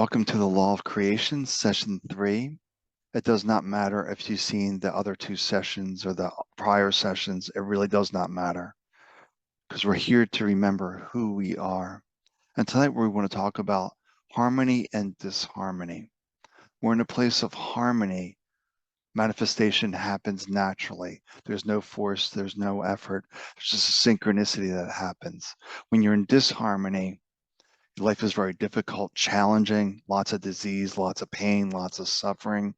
Welcome to the Law of Creation, Session 3. It does not matter if you've seen the other two sessions or the prior sessions. It really does not matter because we're here to remember who we are. And tonight we want to talk about harmony and disharmony. We're in a place of harmony. Manifestation happens naturally. There's no force, there's no effort. There's just a synchronicity that happens. When you're in disharmony, life is very difficult, challenging, lots of disease, lots of pain, lots of suffering.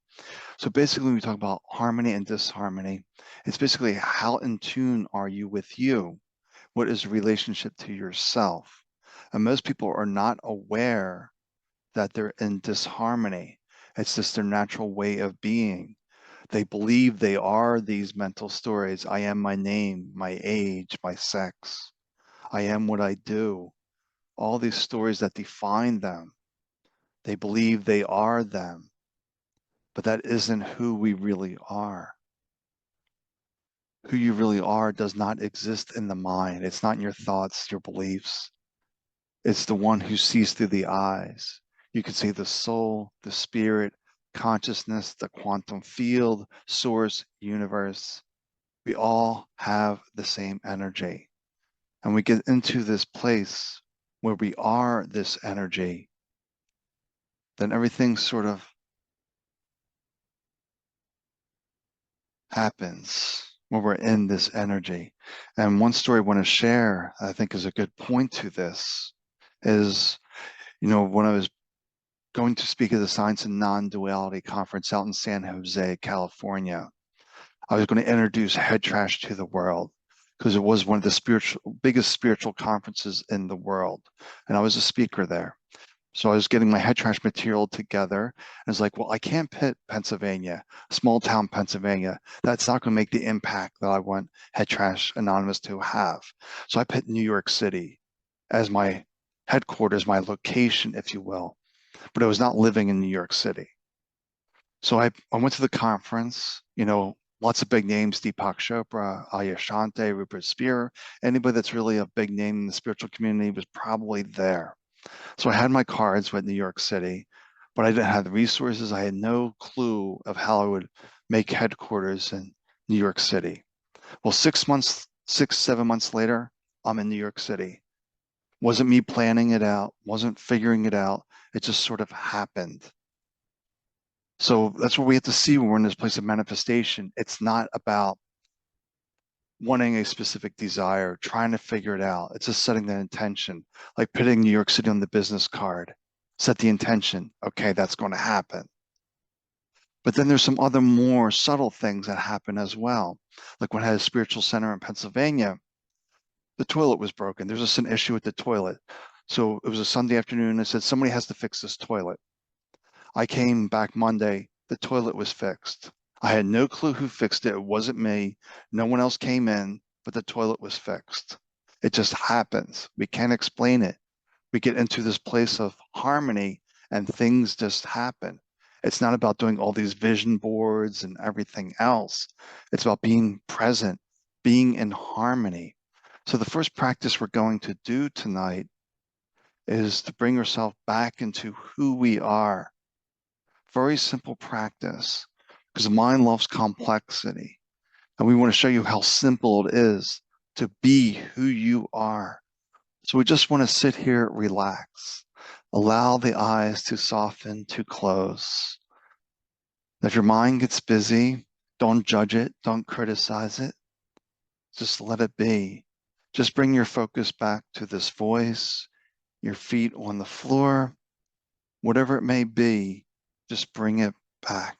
So basically, when we talk about harmony and disharmony, it's basically how in tune are you with you? What is the relationship to yourself? And most people are not aware that they're in disharmony. It's just their natural way of being. They believe they are these mental stories. I am my name, my age, my sex. I am what I do. All these stories that define them. They believe they are them, but that isn't who we really are. Who you really are does not exist in the mind. It's not in your thoughts, your beliefs. It's the one who sees through the eyes. You could say the soul, the spirit, consciousness, the quantum field, source, universe. We all have the same energy. And we get into this place where we are this energy, then everything sort of happens when we're in this energy. And one story I want to share, I think is a good point to this, is, when I was going to speak at the Science and Non-Duality Conference out in San Jose, California, I was going to introduce head trash to the world because it was one of the biggest spiritual conferences in the world. And I was a speaker there. So I was getting my head trash material together and it's like, well, I can't pit Pennsylvania, small town Pennsylvania. That's not going to make the impact that I want Head Trash Anonymous to have. So I put New York City as my headquarters, my location, if you will. But I was not living in New York City. So I went to the conference, lots of big names, Deepak Chopra, Aya Shante, Rupert Spear. Anybody that's really a big name in the spiritual community was probably there. So I had my cards with New York City, but I didn't have the resources. I had no clue of how I would make headquarters in New York City. Well, 7 months later, I'm in New York City. Wasn't me planning it out, wasn't figuring it out. It just sort of happened. So that's what we have to see when we're in this place of manifestation. It's not about wanting a specific desire, trying to figure it out. It's just setting the intention, like putting New York City on the business card. Set the intention. Okay, that's going to happen. But then there's some other more subtle things that happen as well. Like when I had a spiritual center in Pennsylvania, the toilet was broken. There's just an issue with the toilet. So it was a Sunday afternoon. I said, somebody has to fix this toilet. I came back Monday. The toilet was fixed. I had no clue who fixed it. It wasn't me. No one else came in, but the toilet was fixed. It just happens. We can't explain it. We get into this place of harmony and things just happen. It's not about doing all these vision boards and everything else. It's about being present, being in harmony. So the first practice we're going to do tonight is to bring yourself back into who we are. Very simple practice because the mind loves complexity. And we want to show you how simple it is to be who you are. So we just want to sit here, relax, allow the eyes to soften, to close. If your mind gets busy, don't judge it, don't criticize it. Just let it be. Just bring your focus back to this voice, your feet on the floor, whatever it may be, just bring it back.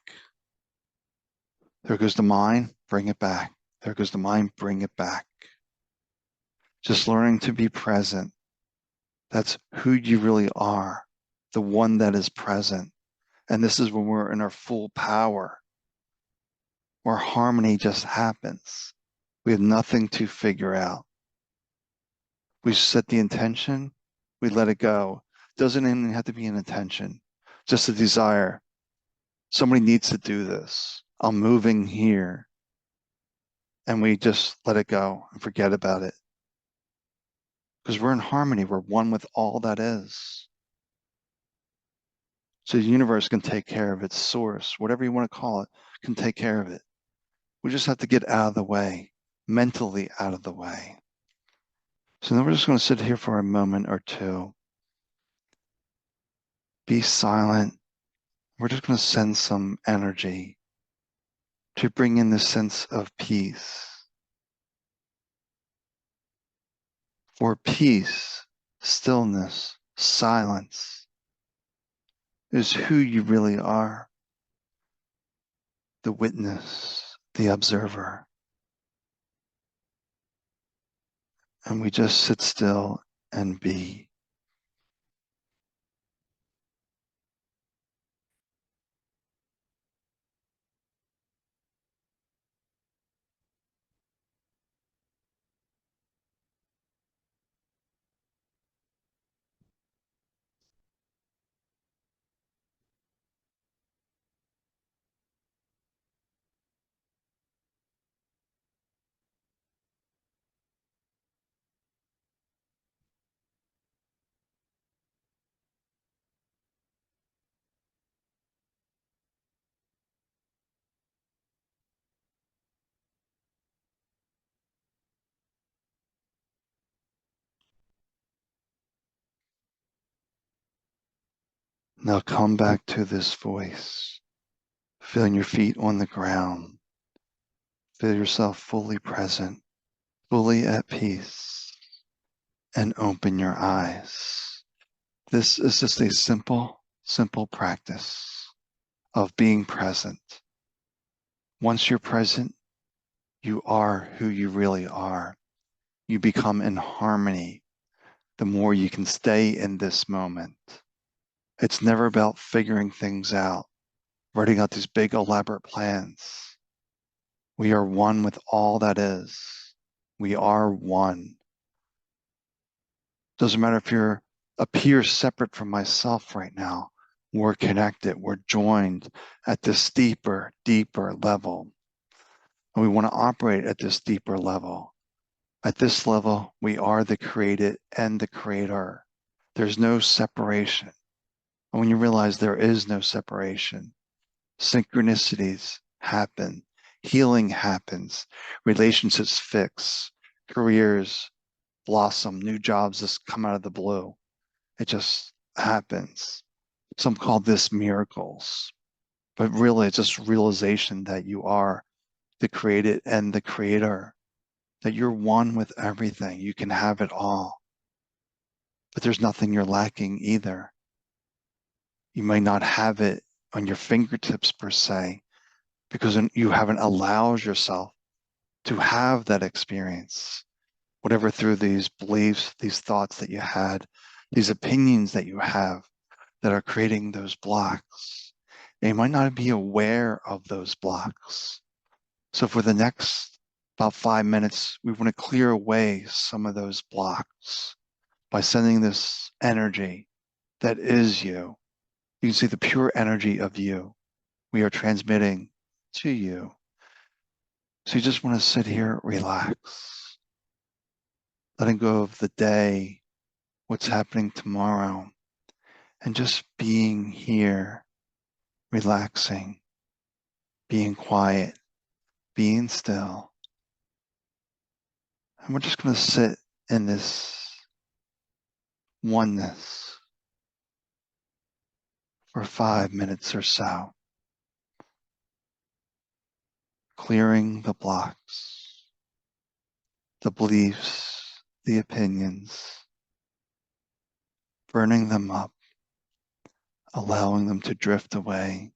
There goes the mind, bring it back. There goes the mind, bring it back. Just learning to be present. That's who you really are, the one that is present. And this is when we're in our full power, where harmony just happens. We have nothing to figure out. We set the intention, we let it go. Doesn't even have to be an intention, just a desire. Somebody needs to do this. I'm moving here. And we just let it go and forget about it. Because we're in harmony. We're one with all that is. So the universe can take care of its source, whatever you want to call it, can take care of it. We just have to get out of the way, mentally out of the way. So then we're just going to sit here for a moment or two, be silent. We're just going to send some energy to bring in this sense of peace. For peace, stillness, silence is who you really are, the witness, the observer. And we just sit still and be. Now come back to this voice, feeling your feet on the ground. Feel yourself fully present, fully at peace, and open your eyes. This is just a simple, simple practice of being present. Once you're present, you are who you really are. You become in harmony the more you can stay in this moment. It's never about figuring things out, writing out these big elaborate plans. We are one with all that is. We are one. Doesn't matter if you're appear separate from myself right now. We're connected. We're joined at this deeper, deeper level. And we want to operate at this deeper level. At this level, we are the created and the creator. There's no separation. And when you realize there is no separation, synchronicities happen, healing happens, relationships fix, careers blossom, new jobs just come out of the blue. It just happens. Some call this miracles, but really it's just realization that you are the created and the creator, that you're one with everything. You can have it all, but there's nothing you're lacking either. You may not have it on your fingertips per se, because you haven't allowed yourself to have that experience, whatever through these beliefs, these thoughts that you had, these opinions that you have that are creating those blocks. And you might not be aware of those blocks. So for the next about 5 minutes, we want to clear away some of those blocks by sending this energy that is you. You can see the pure energy of you. We are transmitting to you. So you just want to sit here, relax, letting go of the day, what's happening tomorrow, and just being here, relaxing, being quiet, being still. And we're just going to sit in this oneness for 5 minutes or so, clearing the blocks, the beliefs, the opinions, burning them up, allowing them to drift away.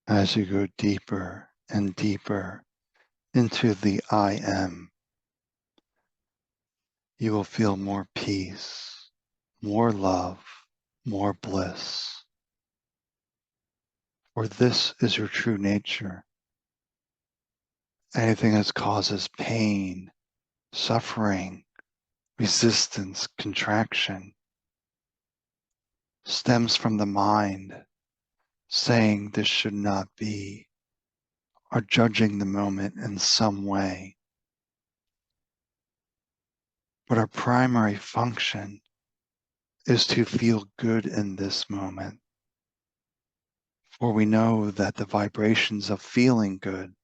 As you go deeper and deeper into the I am, you will feel more peace, more love, more bliss. For this is your true nature. Anything that causes pain, suffering, resistance, contraction, stems from the mind saying this should not be, or judging the moment in some way. But our primary function is to feel good in this moment. For we know that the vibrations of feeling good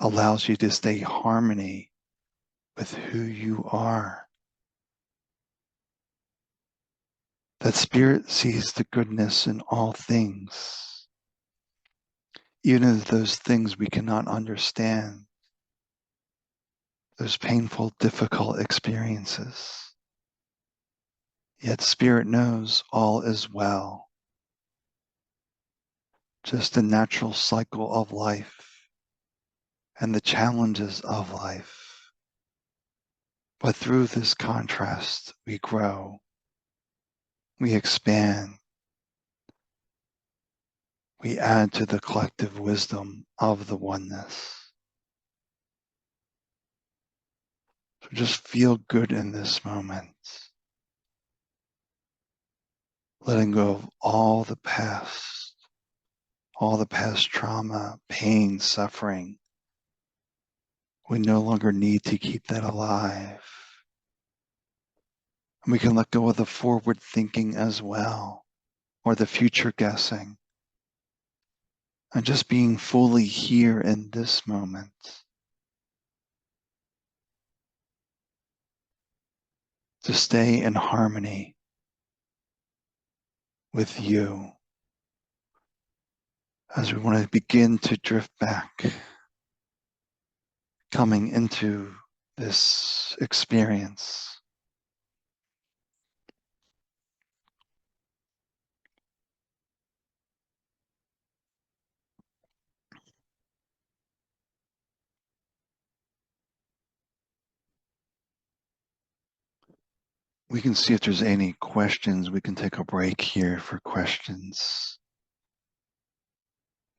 allows you to stay in harmony with who you are. That spirit sees the goodness in all things, even if those things we cannot understand, those painful, difficult experiences. Yet spirit knows all is well, just the natural cycle of life and the challenges of life. But through this contrast, we grow, we expand, we add to the collective wisdom of the oneness. So just feel good in this moment, letting go of all the past trauma, pain, suffering. We no longer need to keep that alive. And we can let go of the forward thinking as well, or the future guessing, and just being fully here in this moment. To stay in harmony with you as we want to begin to drift back, coming into this experience. We can see if there's any questions. We can take a break here for questions.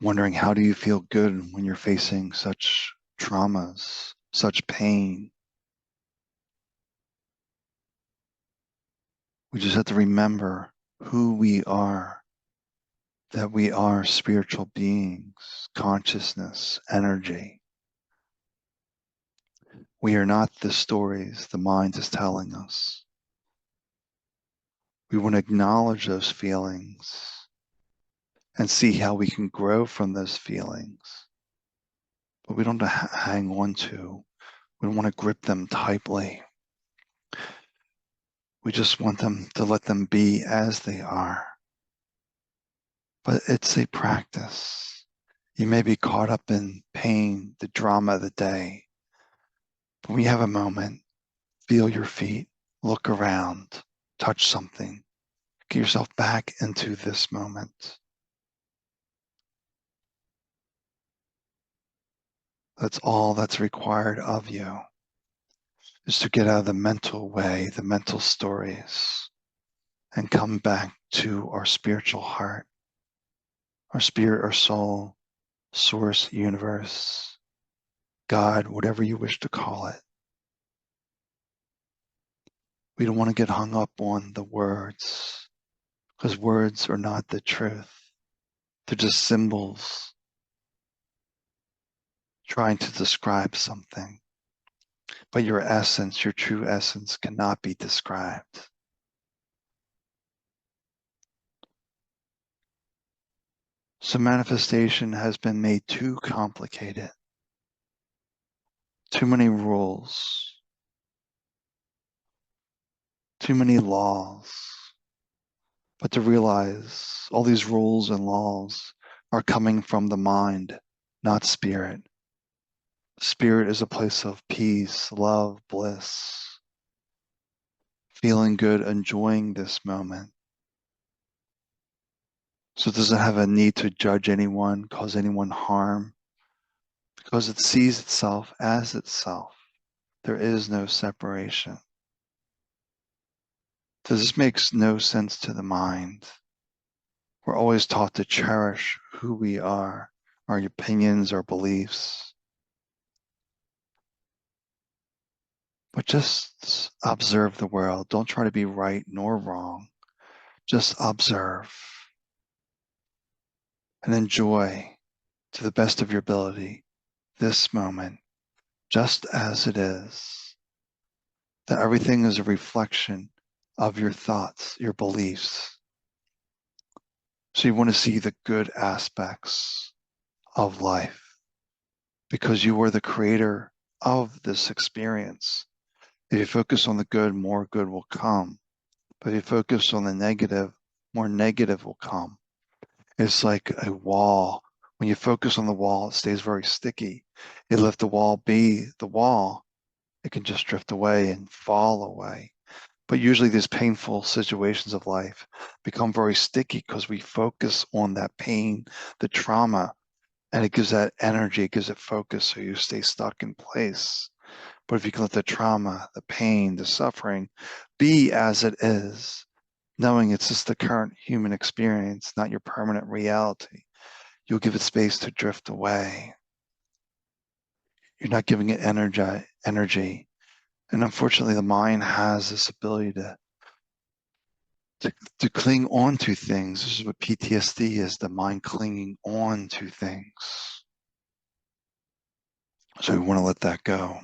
Wondering, how do you feel good when you're facing such traumas, such pain? We just have to remember who we are, that we are spiritual beings, consciousness, energy. We are not the stories the mind is telling us. We want to acknowledge those feelings and see how we can grow from those feelings. But we don't hang on to. We don't want to grip them tightly. We just want them to let them be as they are. But it's a practice. You may be caught up in pain, the drama of the day. But when you have a moment, feel your feet, look around, touch something, get yourself back into this moment. That's all that's required of you, is to get out of the mental way, the mental stories, and come back to our spiritual heart, our spirit, our soul, source, universe, God, whatever you wish to call it. We don't want to get hung up on the words, because words are not the truth. They're just symbols trying to describe something. But your essence, your true essence, cannot be described. So manifestation has been made too complicated. Too many rules, too many laws. But to realize all these rules and laws are coming from the mind, not spirit. Spirit is a place of peace, love, bliss, feeling good, enjoying this moment. So it doesn't have a need to judge anyone, cause anyone harm, because it sees itself as itself. There is no separation. So this makes no sense to the mind. We're always taught to cherish who we are, our opinions, our beliefs. But just observe the world. Don't try to be right nor wrong. Just observe and enjoy to the best of your ability this moment, just as it is. That everything is a reflection of your thoughts, your beliefs. So you want to see the good aspects of life because you are the creator of this experience. If you focus on the good, more good will come. But if you focus on the negative, more negative will come. It's like a wall. When you focus on the wall, it stays very sticky. You let the wall be the wall, it can just drift away and fall away. But usually these painful situations of life become very sticky because we focus on that pain, the trauma, and it gives that energy, it gives it focus so you stay stuck in place. But if you can let the trauma, the pain, the suffering be as it is, knowing it's just the current human experience, not your permanent reality, you'll give it space to drift away. You're not giving it energy. And unfortunately, the mind has this ability to cling on to things. This is what PTSD is, the mind clinging on to things. So we want to let that go.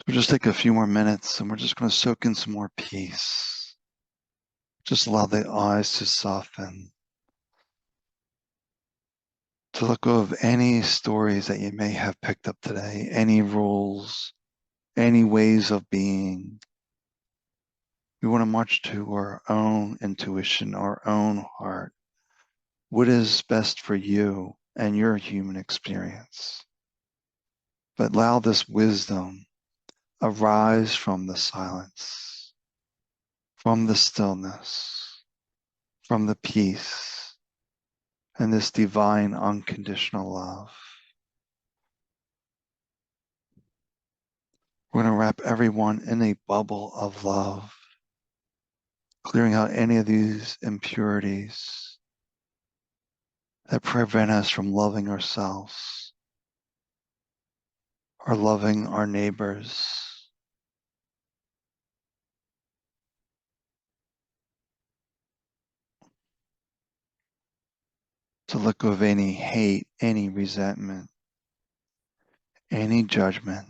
We'll just take a few more minutes and we're just going to soak in some more peace. Just allow the eyes to soften, to let go of any stories that you may have picked up today, any rules, any ways of being. We want to march to our own intuition, our own heart. What is best for you and your human experience? But allow this wisdom arise from the silence, from the stillness, from the peace, and this divine unconditional love. We're going to wrap everyone in a bubble of love, clearing out any of these impurities that prevent us from loving ourselves or loving our neighbors. To let go of any hate, any resentment, any judgment.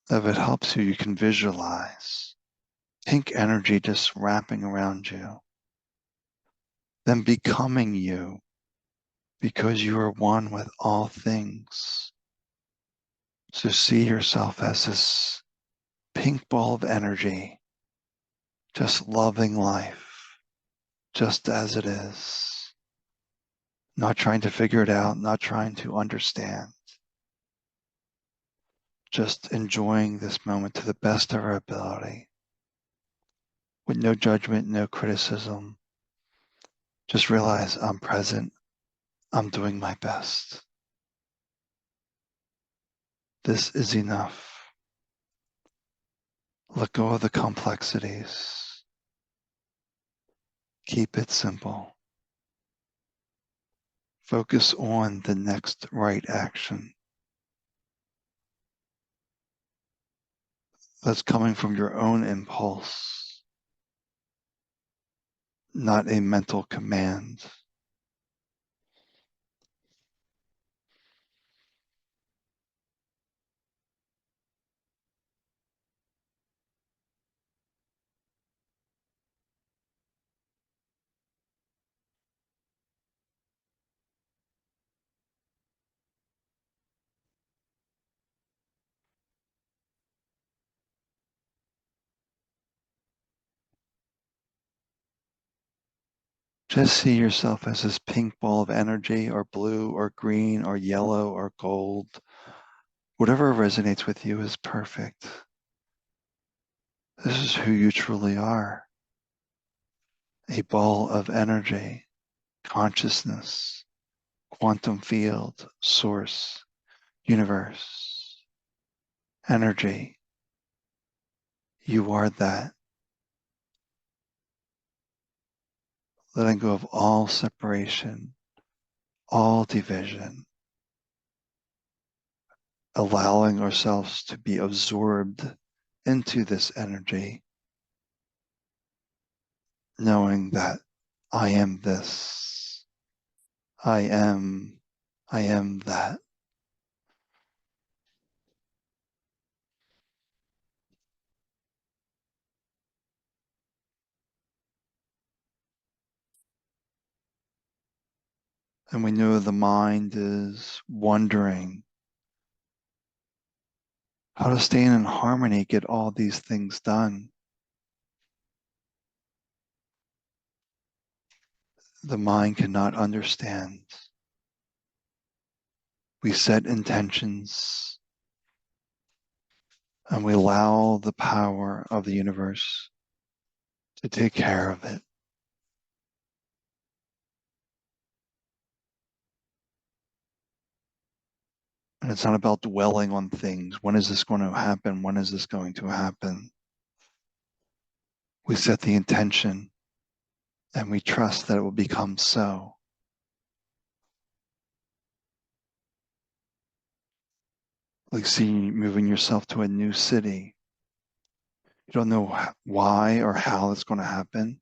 If it helps you, you can visualize pink energy just wrapping around you, then becoming you because you are one with all things. So see yourself as this pink ball of energy, just loving life, just as it is, not trying to figure it out, not trying to understand, just enjoying this moment to the best of our ability, with no judgment, no criticism. Just realize I'm present, I'm doing my best. This is enough. Let go of the complexities. Keep it simple. Focus on the next right action that's coming from your own impulse, not a mental command. Just see yourself as this pink ball of energy, or blue, or green, or yellow, or gold. Whatever resonates with you is perfect. This is who you truly are. A ball of energy, consciousness, quantum field, source, universe, energy. You are that. Letting go of all separation, all division, allowing ourselves to be absorbed into this energy, knowing that I am this, I am that. And we know the mind is wondering how to stay in harmony, get all these things done. The mind cannot understand. We set intentions and we allow the power of the universe to take care of it. And it's not about dwelling on things. When is this going to happen? When is this going to happen? We set the intention and we trust that it will become so. Like seeing moving yourself to a new city. You don't know why or how it's going to happen.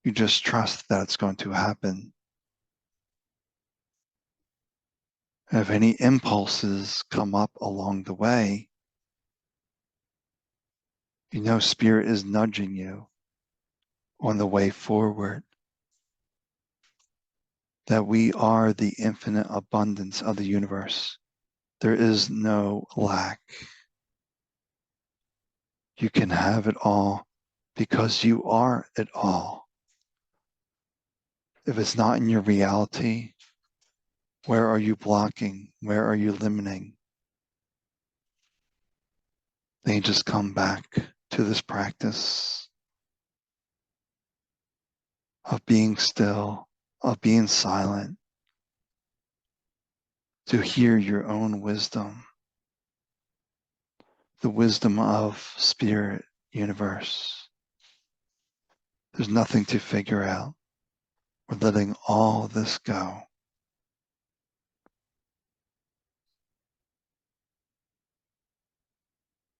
You just trust that it's going to happen. And if any impulses come up along the way, you know Spirit is nudging you on the way forward. That we are the infinite abundance of the universe. There is no lack. You can have it all because you are it all. If it's not in your reality, where are you blocking? Where are you limiting? Then you just come back to this practice of being still, of being silent, to hear your own wisdom, the wisdom of spirit, universe. There's nothing to figure out. We're letting all this go.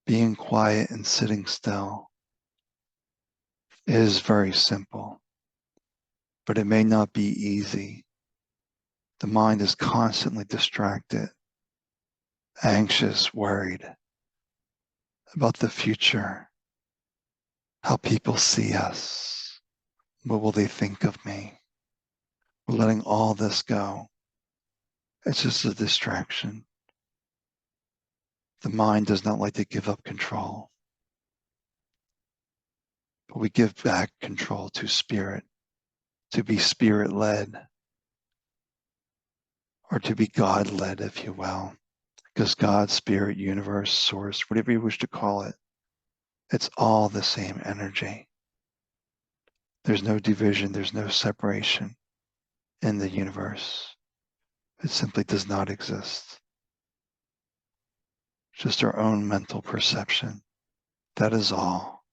Being quiet and sitting still is very simple, but it may not be easy. The mind is constantly distracted, anxious, worried about the future, how people see us, what will they think of me? We're letting all this go. It's just a distraction. The mind does not like to give up control, but we give back control to spirit, to be spirit-led, or to be God-led, if you will. Because God, spirit, universe, source, whatever you wish to call it, it's all the same energy. There's no division, there's no separation in the universe. It simply does not exist. Just our own mental perception. That is all.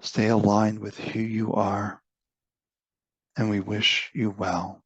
Stay aligned with who you are, and we wish you well.